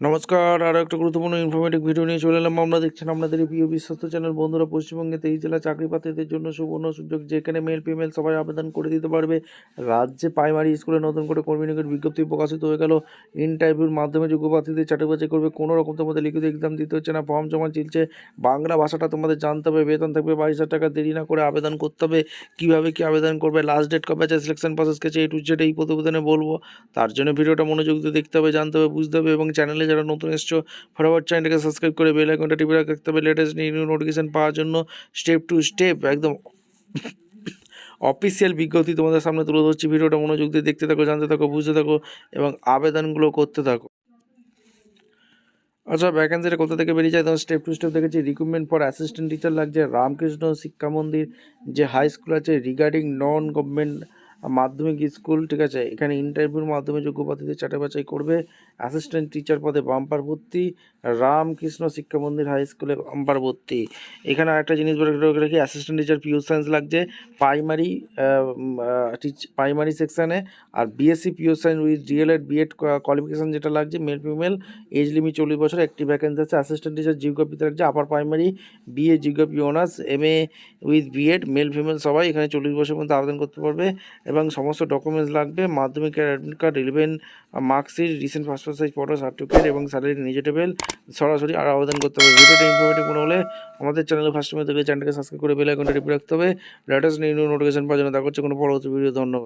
নমস্কার, আরও একটা গুরুত্বপূর্ণ ইনফরমেটিভ ভিডিও নিয়ে চলে এলাম। আমরা দেখছেন আপনাদের এই প্রিয় বিশ্বস্ত চ্যানেল। বন্ধুরা, পশ্চিমবঙ্গে 23 জেলা চাকরি প্রার্থীদের জন্য সুবর্ণ সুযোগ, যেখানে মেল ফিমেল সবাই আবেদন করে দিতে পারবে। রাজ্যে প্রাইমারি স্কুলে নতুন করে কর্মী নিয়োগের বিজ্ঞপ্তি প্রকাশিত হয়ে গেল। ইন্টারভিউর মাধ্যমে যোগ্য প্রার্থীদের চাকরি বাছাই করবে। কোনো রকম তোমাদের লিখিত এক্সাম দিতে হচ্ছে না, ফর্ম জমা চলছে। বাংলা ভাষাটা তোমাদের জানতে হবে। বেতন থাকবে 22,000 টাকা। দেরি না করে আবেদন করতে হবে। কীভাবে কী আবেদন করবে, লাস্ট ডেট কবে আছে, সিলেকশন প্রসেস কেছে, এই টু জেড এই প্রতিবেদনে বলবো। তার জন্য ভিডিওটা মনোযোগ দিয়ে দেখতে হবে, জানতে হবে, বুঝতে হবে। এবং চ্যানেলে যারা নতুন এসছো, ফটাফট চ্যানেলটাকে সাবস্ক্রাইব করে বেল আইকনটা টিপে রাখতে হবে লেটেস্ট নিউ নোটিফিকেশন পাওয়ার জন্য। স্টেপ টু স্টেপ একদম অফিসিয়াল বিজ্ঞপ্তি তোমাদের সামনে তুলে ধরছি। ভিডিওটা মনোযোগ দিয়ে দেখতে থাকো, জানতে থাকো, বুঝতে থাকো এবং আবেদনগুলো করতে থাকো। আচ্ছা, ভ্যাকেন্সিটা কোথা থেকে বেরিয়ে যায় তখন স্টেপ টু স্টেপ দেখেছি। রিক্রুটমেন্ট ফর অ্যাসিস্ট্যান্ট টিচার লাগছে রামকৃষ্ণ শিক্ষা মন্দির যে হাই স্কুল আছে, রিগার্ডিং নন গভর্নমেন্ট মাধ্যমিক স্কুল, ঠিক আছে। এখানে ইন্টারভিউর মাধ্যমে যোগ্য প্রার্থীদের চাটে বাছাই করবে। অ্যাসিস্ট্যান্ট টিচার পদে বাম্পার ভর্তি, রামকৃষ্ণ শিক্ষা মন্দির হাই স্কুলে বাম্পার ভর্তি। এখানে আরেকটা জিনিস বলে রাখি, অ্যাসিস্ট্যান্ট টিচার পিওর সায়েন্স লাগছে প্রাইমারি সেকশানে, আর BSc pure science with DElEd BEd qualification যেটা লাগছে, মেল ফিমেল, এজ লিমিট 40 বছর। একটি ভ্যাকেন্সি আছে। অ্যাসিস্ট্যান্ট টিচার জিওগ্রাফিতে লাগছে upper primary, BA geography honours, MA with BEd, male female সবাই এখানে 40 বছরের মধ্যে আবেদন করতে পারবে। এবং সমস্ত ডকুমেন্টস লাগবে মাধ্যমিকের admit card, 11 marksheet, recent passport size photo, certificate এবং স্যালারি নিজেটেবল। সরাসরি আর আবেদন করতে হবে। ভিডিওটা ইনফরমেটিভ মনে হলে আমাদের চ্যানেলে ফার্স্ট টাইম দেখলে চ্যানেলটাকে সাবস্ক্রাইব করে বেল আইকনটা টিপে রাখতে হবে লেটেস্ট নিউ নোটিফিকেশন পাওয়ার জন্য। দেখা হচ্ছে কোনো পরবর্তী ভিডিও। ধন্যবাদ।